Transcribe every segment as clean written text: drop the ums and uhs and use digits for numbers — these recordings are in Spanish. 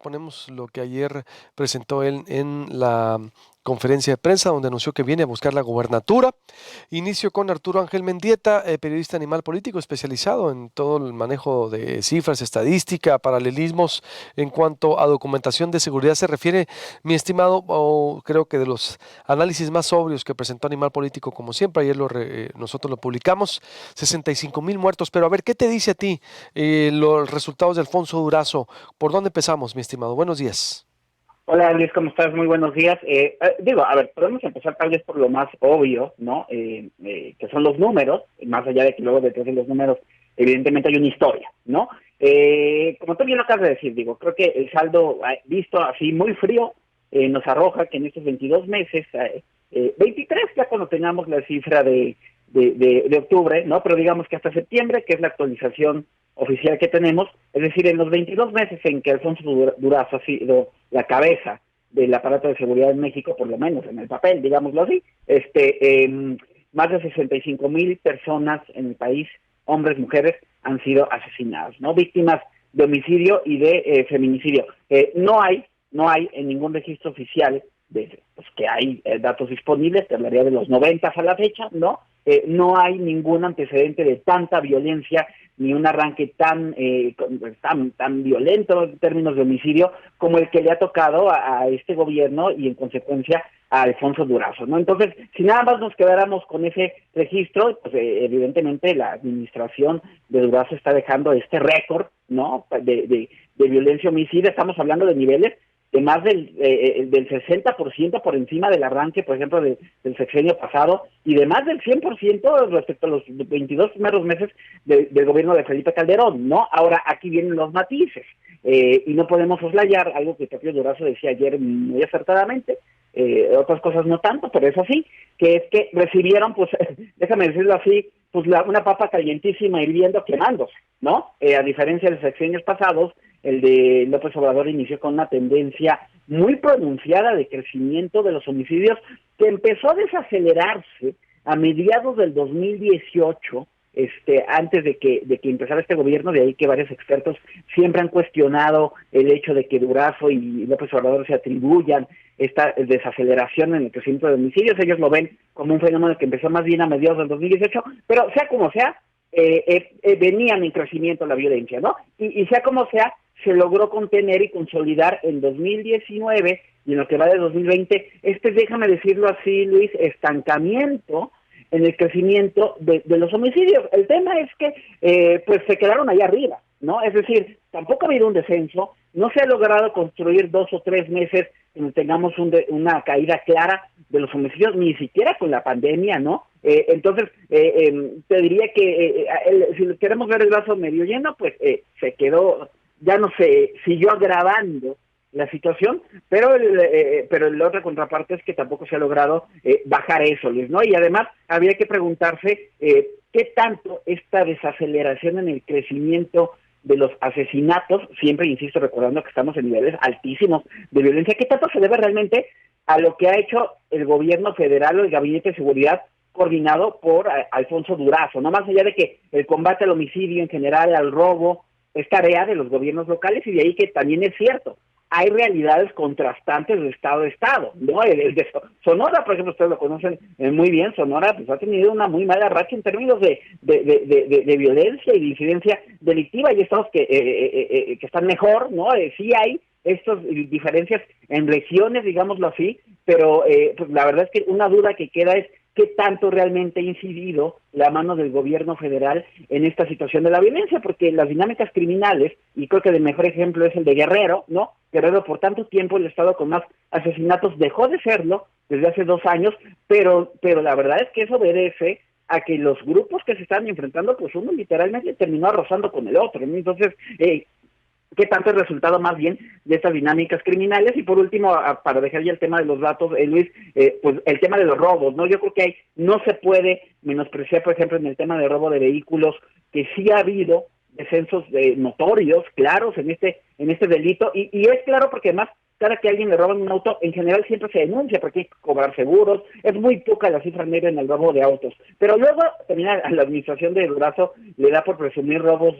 Ponemos lo que ayer presentó él en la conferencia de prensa, donde anunció que viene a buscar la gubernatura. Inicio con Arturo Ángel Mendieta, periodista animal político especializado en todo el manejo de cifras, estadística, paralelismos en cuanto a documentación de seguridad se refiere, mi estimado, o creo que de los análisis más sobrios que presentó Animal Político, como siempre, ayer nosotros lo publicamos, 65,000 muertos, pero a ver, ¿qué te dice a ti los resultados de Alfonso Durazo? ¿Por dónde empezamos, mi estimado? Buenos días. Hola Luis, ¿cómo estás? Muy buenos días. A ver, podemos empezar tal vez por lo más obvio, ¿no? Que son los números, más allá de que luego detrás de los números, evidentemente hay una historia, ¿no? Como tú bien lo acabas de decir, creo que el saldo visto así muy frío nos arroja que en estos 22 meses, 23 ya cuando tengamos la cifra de octubre, ¿no? Pero digamos que hasta septiembre, que es la actualización oficial que tenemos, es decir, en los 22 meses en que Alfonso Durazo ha sido la cabeza del aparato de seguridad en México, por lo menos en el papel, digámoslo así, más de 65,000 personas en el país, hombres, mujeres, han sido asesinados, ¿no? Víctimas de homicidio y de feminicidio. No hay en ningún registro oficial pues que hay datos disponibles, te hablaría de los 90 a la fecha, ¿no? No hay ningún antecedente de tanta violencia ni un arranque tan violento en términos de homicidio como el que le ha tocado a este gobierno y en consecuencia a Alfonso Durazo, ¿no? Entonces, si nada más nos quedáramos con ese registro, pues evidentemente la administración de Durazo está dejando este récord, ¿no? De violencia homicida, estamos hablando de niveles de más del 60% por encima del arranque, por ejemplo, del sexenio pasado, y de más del 100% respecto a los 22 primeros meses del gobierno de Felipe Calderón, ¿no? Ahora, aquí vienen los matices, y no podemos soslayar algo que Pepio Durazo decía ayer muy acertadamente, otras cosas no tanto, pero eso sí, que es que recibieron, pues, déjame decirlo así, pues una papa calientísima hirviendo quemándose, ¿no? A diferencia de los sexenios pasados, el de López Obrador inició con una tendencia muy pronunciada de crecimiento de los homicidios que empezó a desacelerarse a mediados del 2018, antes de que empezara este gobierno, de ahí que varios expertos siempre han cuestionado el hecho de que Durazo y López Obrador se atribuyan esta desaceleración en el crecimiento de homicidios. Ellos lo ven como un fenómeno que empezó más bien a mediados del 2018, pero sea como sea, venían en crecimiento la violencia, ¿no? Y sea como sea, se logró contener y consolidar en 2019 y en lo que va de 2020, déjame decirlo así, Luis, estancamiento en el crecimiento de los homicidios. El tema es que pues se quedaron allá arriba, ¿no? Es decir, tampoco ha habido un descenso, no se ha logrado construir 2 o 3 meses donde tengamos una caída clara de los homicidios, ni siquiera con la pandemia, ¿no? Entonces, te diría que si queremos ver el vaso medio lleno, pues se quedó, ya no se siguió agravando la situación, pero la otra contraparte es que tampoco se ha logrado bajar eso, Luis, ¿no? Y además habría que preguntarse qué tanto esta desaceleración en el crecimiento de los asesinatos, siempre insisto recordando que estamos en niveles altísimos de violencia, qué tanto se debe realmente a lo que ha hecho el gobierno federal o el Gabinete de Seguridad coordinado por Alfonso Durazo, no más allá de que el combate al homicidio en general, al robo, es tarea de los gobiernos locales, y de ahí que también es cierto, hay realidades contrastantes de estado a estado, ¿no? El de Sonora, por ejemplo, ustedes lo conocen muy bien, Sonora pues ha tenido una muy mala racha en términos de violencia y de incidencia delictiva. Hay estados que están mejor, ¿no? Sí hay estas diferencias en regiones, digámoslo así, pero pues la verdad es que una duda que queda es qué tanto realmente ha incidido la mano del gobierno federal en esta situación de la violencia, porque las dinámicas criminales, y creo que el mejor ejemplo es el de Guerrero, ¿no? Guerrero por tanto tiempo el estado con más asesinatos dejó de serlo desde hace 2 años, pero la verdad es que eso obedece a que los grupos que se están enfrentando, pues uno literalmente terminó arrasando con el otro, ¿no? Entonces, qué tanto es resultado más bien de estas dinámicas criminales. Y por último, para dejar ya el tema de los datos, Luis, pues el tema de los robos, ¿no? Yo creo que no se puede menospreciar, por ejemplo, en el tema de robo de vehículos, que sí ha habido descensos notorios, claros en este delito, y es claro porque además cada que a alguien le roban un auto, en general siempre se denuncia porque hay que cobrar seguros, es muy poca la cifra negra en el robo de autos, pero luego también a la administración de Durazo le da por presumir robos,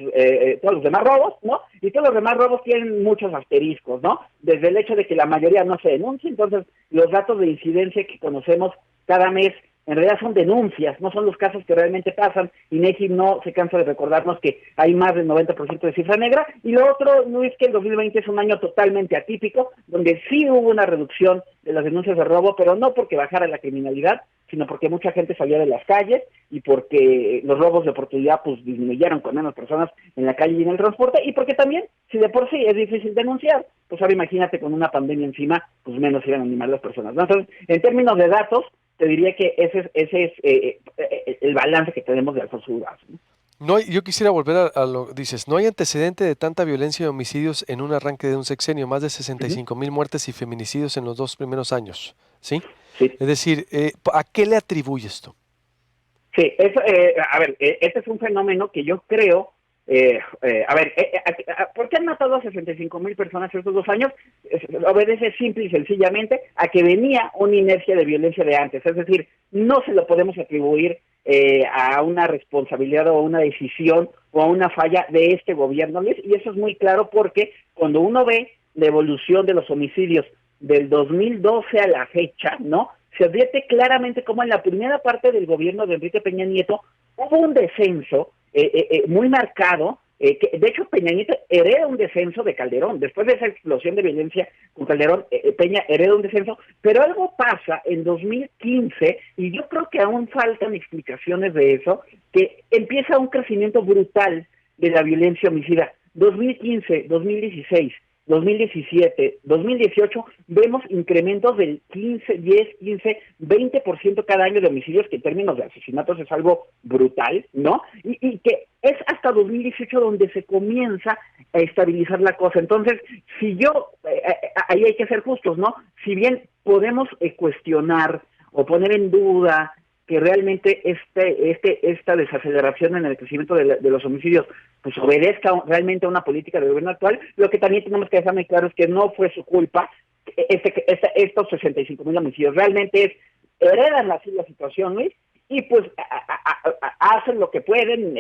todos los demás robos, ¿no? Y todos los demás robos tienen muchos asteriscos, ¿no? Desde el hecho de que la mayoría no se denuncia, entonces los datos de incidencia que conocemos cada mes en realidad son denuncias, no son los casos que realmente pasan, y INEGI no se cansa de recordarnos que hay más del 90% de cifra negra, y lo otro no es que el 2020 es un año totalmente atípico, donde sí hubo una reducción de las denuncias de robo, pero no porque bajara la criminalidad, sino porque mucha gente salía de las calles y porque los robos de oportunidad pues disminuyeron con menos personas en la calle y en el transporte, y porque también, si de por sí es difícil denunciar, pues ahora imagínate con una pandemia encima, pues menos iban a animar las personas, ¿no? Entonces, en términos de datos, te diría que ese es el balance que tenemos de Alfonso Durazo, ¿no? No hay, yo quisiera volver a lo dices, no hay antecedente de tanta violencia y homicidios en un arranque de un sexenio, más de Uh-huh. 65,000 muertes y feminicidios en los 2 primeros años, ¿sí? Sí. Es decir, ¿a qué le atribuye esto? Sí, eso, a ver, este es un fenómeno que yo creo, ¿por qué han matado a 65,000 personas estos 2 años? Obedece simple y sencillamente a que venía una inercia de violencia de antes, es decir, no se lo podemos atribuir a una responsabilidad o a una decisión o a una falla de este gobierno, Luis, y eso es muy claro porque cuando uno ve la evolución de los homicidios del 2012 a la fecha, ¿no? Se advierte claramente cómo en la primera parte del gobierno de Enrique Peña Nieto hubo un descenso muy marcado, que de hecho Peña Nieto hereda un descenso de Calderón, después de esa explosión de violencia con Calderón, Peña hereda un descenso, pero algo pasa en 2015, y yo creo que aún faltan explicaciones de eso, que empieza un crecimiento brutal de la violencia homicida. 2015, 2016, 2017, 2018, vemos incrementos del 15, 10, 15, 20% cada año de homicidios, que en términos de asesinatos es algo brutal, ¿no? Y que es hasta 2018 donde se comienza a estabilizar la cosa. Entonces, si yo, ahí hay que ser justos, ¿no? Si bien podemos cuestionar o poner en duda que realmente esta desaceleración en el crecimiento de los homicidios pues obedezca realmente a una política del gobierno actual, lo que también tenemos que dejar muy claro es que no fue su culpa estos 65,000 homicidios, realmente heredan así la situación, Luis, y pues hacen lo que pueden,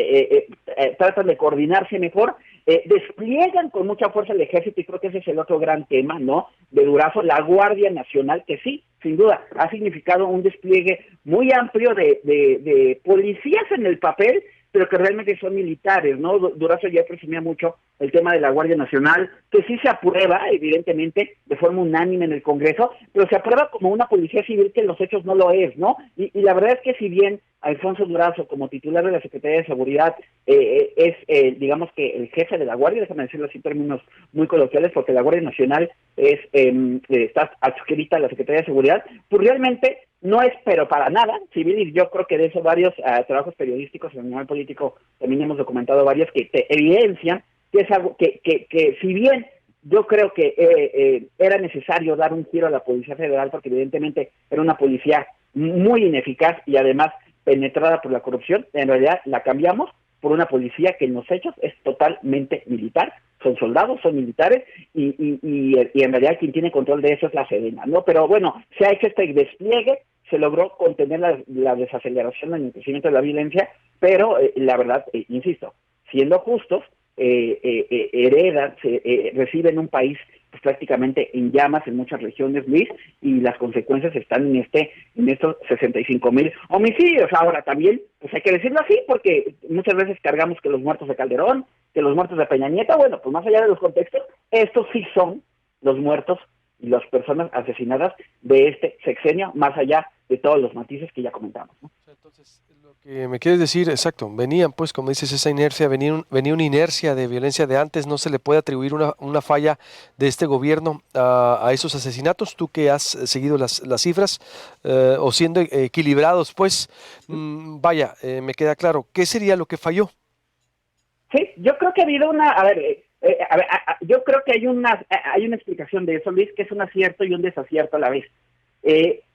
tratan de coordinarse mejor, despliegan con mucha fuerza el ejército, y creo que ese es el otro gran tema, ¿no?, de Durazo, la Guardia Nacional, que sí, sin duda, ha significado un despliegue muy amplio de policías en el papel, pero que realmente son militares, ¿no? Durazo ya presumía mucho el tema de la Guardia Nacional, que sí se aprueba, evidentemente, de forma unánime en el Congreso, pero se aprueba como una policía civil que en los hechos no lo es, ¿no? Y la verdad es que si bien Alfonso Durazo, como titular de la Secretaría de Seguridad, digamos que el jefe de la Guardia, déjame decirlo así en términos muy coloquiales, porque la Guardia Nacional está adscrita a la Secretaría de Seguridad, pues realmente no es, pero para nada, civil, y yo creo que de eso varios trabajos periodísticos en el nivel político también hemos documentado varios que te evidencian que es algo que si bien yo creo que era necesario dar un giro a la Policía Federal, porque evidentemente era una policía muy ineficaz y además penetrada por la corrupción, en realidad la cambiamos por una policía que en los hechos es totalmente militar, son soldados, son militares, y en realidad quien tiene control de eso es la Sedena, ¿no? Pero bueno, se ha hecho este despliegue, se logró contener la desaceleración en el crecimiento de la violencia, pero la verdad, insisto, siendo justos, reciben un país pues, prácticamente en llamas en muchas regiones, Luis, y las consecuencias están en estos 65,000 homicidios. Ahora también, pues hay que decirlo así, porque muchas veces cargamos que los muertos de Calderón, que los muertos de Peña Nieto, bueno, pues más allá de los contextos, estos sí son los muertos y las personas asesinadas de este sexenio, más allá de todos los matices que ya comentamos, ¿no? Entonces, lo que me quieres decir, exacto, venían pues, como dices, esa inercia, venía una inercia de violencia de antes, no se le puede atribuir una falla de este gobierno a esos asesinatos, tú que has seguido las cifras, o siendo equilibrados, pues, vaya, me queda claro, ¿qué sería lo que falló? Sí, yo creo que ha habido yo creo que hay una explicación de eso, Luis, que es un acierto y un desacierto a la vez.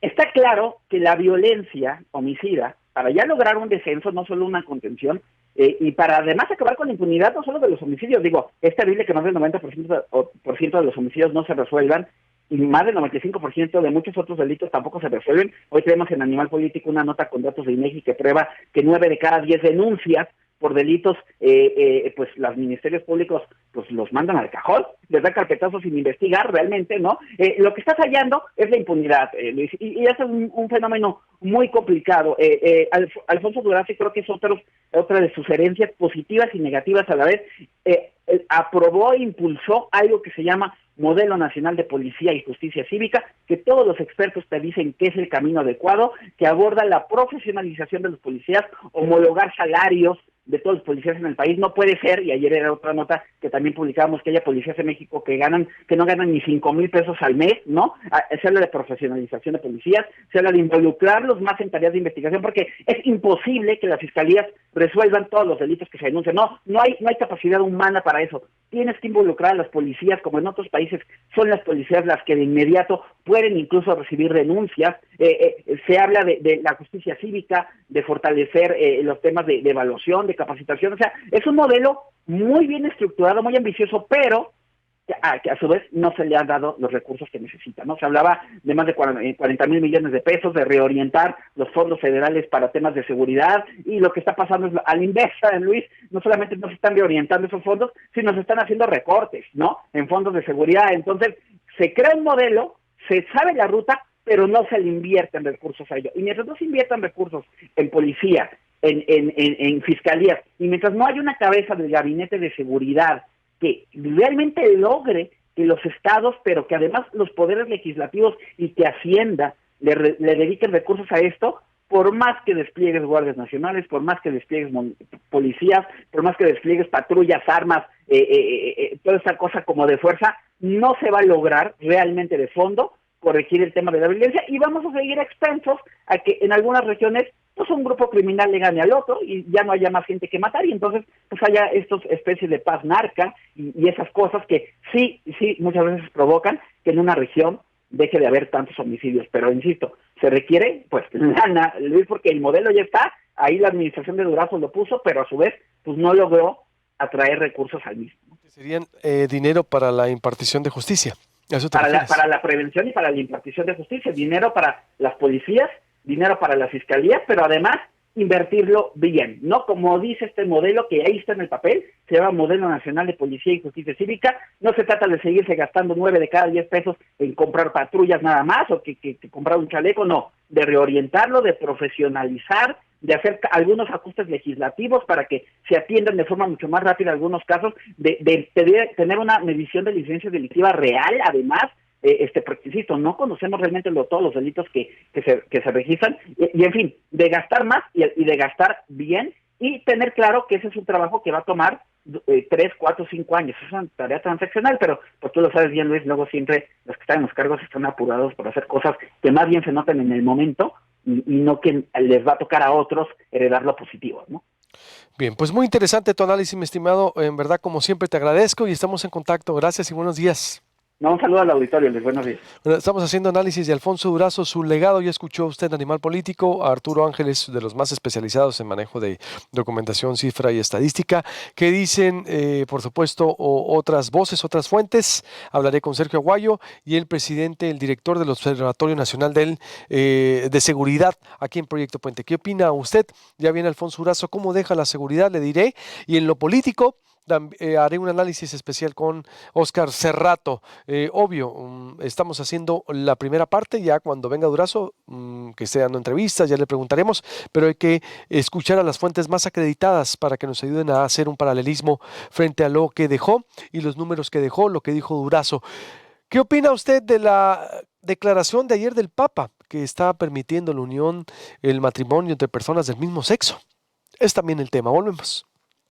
Está claro que la violencia homicida para ya lograr un descenso, no solo una contención, y para además acabar con la impunidad no solo de los homicidios. Digo, es terrible que más del 90% de los homicidios no se resuelvan, y más del 95% de muchos otros delitos tampoco se resuelven. Hoy tenemos en Animal Político una nota con datos de INEGI que prueba que 9 de cada 10 denuncias por delitos, pues los ministerios públicos pues los mandan al cajón, les dan carpetazos sin investigar realmente, ¿no? Lo que está fallando es la impunidad, Luis, y ese es un fenómeno muy complicado. Alfonso Durazo, creo que es otra de sus herencias positivas y negativas a la vez, aprobó e impulsó algo que se llama Modelo Nacional de Policía y Justicia Cívica, que todos los expertos te dicen que es el camino adecuado, que aborda la profesionalización de los policías, homologar salarios de todos los policías en el país. No puede ser, y ayer era otra nota que también publicábamos, que haya policías en México que no ganan ni 5,000 pesos al mes, ¿no? Se habla de profesionalización de policías, se habla de involucrarlos más en tareas de investigación, porque es imposible que las fiscalías resuelvan todos los delitos que se denuncian. No hay capacidad humana para eso. Tienes que involucrar a las policías, como en otros países son las policías las que de inmediato pueden incluso recibir denuncias. Se habla de la justicia cívica, de fortalecer los temas de evaluación, de capacitación. O sea, es un modelo muy bien estructurado, muy ambicioso, pero que a su vez no se le han dado los recursos que necesita, ¿no? Se hablaba de más de 40,000 millones de pesos, de reorientar los fondos federales para temas de seguridad, y lo que está pasando es a la inversa, Luis. No solamente no se están reorientando esos fondos, sino se están haciendo recortes, ¿no?, en fondos de seguridad. Entonces, se crea un modelo, se sabe la ruta, pero no se le invierten recursos a ello. Y mientras no se inviertan recursos en policía, en fiscalías, y mientras no hay una cabeza del gabinete de seguridad que realmente logre que los estados, pero que además los poderes legislativos y que Hacienda le dediquen recursos a esto, por más que despliegues guardias nacionales, por más que despliegues policías, por más que despliegues patrullas, armas, toda esta cosa como de fuerza, no se va a lograr realmente de fondo corregir el tema de la violencia, y vamos a seguir expensos a que en algunas regiones pues un grupo criminal le gane al otro y ya no haya más gente que matar, y entonces pues haya estas especies de paz narca y esas cosas que sí muchas veces provocan que en una región deje de haber tantos homicidios. Pero insisto, se requiere pues lana, Luis, porque el modelo ya está, ahí la administración de Durazo lo puso, pero a su vez pues no logró atraer recursos al mismo. Serían dinero para la impartición de justicia. ¿Eso te refieres? Para la prevención y para la impartición de justicia, dinero para las policías, dinero para la fiscalía, pero además invertirlo bien, ¿no? Como dice este modelo que ahí está en el papel, se llama Modelo Nacional de Policía y Justicia Cívica. No se trata de seguirse gastando 9 de cada 10 pesos en comprar patrullas nada más, o que comprar un chaleco, no, de reorientarlo, de profesionalizar, de hacer algunos ajustes legislativos para que se atiendan de forma mucho más rápida algunos casos, de tener una medición de licencia delictiva real, además, porque insisto, no conocemos realmente todos los delitos que se registran, y en fin, de gastar más y de gastar bien, y tener claro que ese es un trabajo que va a tomar 3, 4, 5 años. Es una tarea transaccional, pero pues tú lo sabes bien, Luis, luego siempre los que están en los cargos están apurados por hacer cosas que más bien se notan en el momento, y no que les va a tocar a otros heredar lo positivo, ¿no? Bien, pues muy interesante tu análisis, mi estimado. En verdad, como siempre, te agradezco y estamos en contacto. Gracias y buenos días. No, un saludo al auditorio, Luis, buenos días. Bueno, estamos haciendo análisis de Alfonso Durazo, su legado. Ya escuchó usted en Animal Político a Arturo Ángeles, de los más especializados en manejo de documentación, cifra y estadística, que dicen, por supuesto, otras voces, otras fuentes. Hablaré con Sergio Aguayo y el presidente, el director del Observatorio Nacional de Seguridad aquí en Proyecto Puente. ¿Qué opina usted? Ya viene Alfonso Durazo, ¿cómo deja la seguridad? Le diré. Y en lo político, haré un análisis especial con Óscar Cerrato. Obvio, estamos haciendo la primera parte, ya cuando venga Durazo, que esté dando entrevistas, ya le preguntaremos, pero hay que escuchar a las fuentes más acreditadas para que nos ayuden a hacer un paralelismo frente a lo que dejó y los números que dejó, lo que dijo Durazo. ¿Qué opina usted de la declaración de ayer del Papa, que está permitiendo la unión, el matrimonio entre personas del mismo sexo? Es también el tema. Volvemos.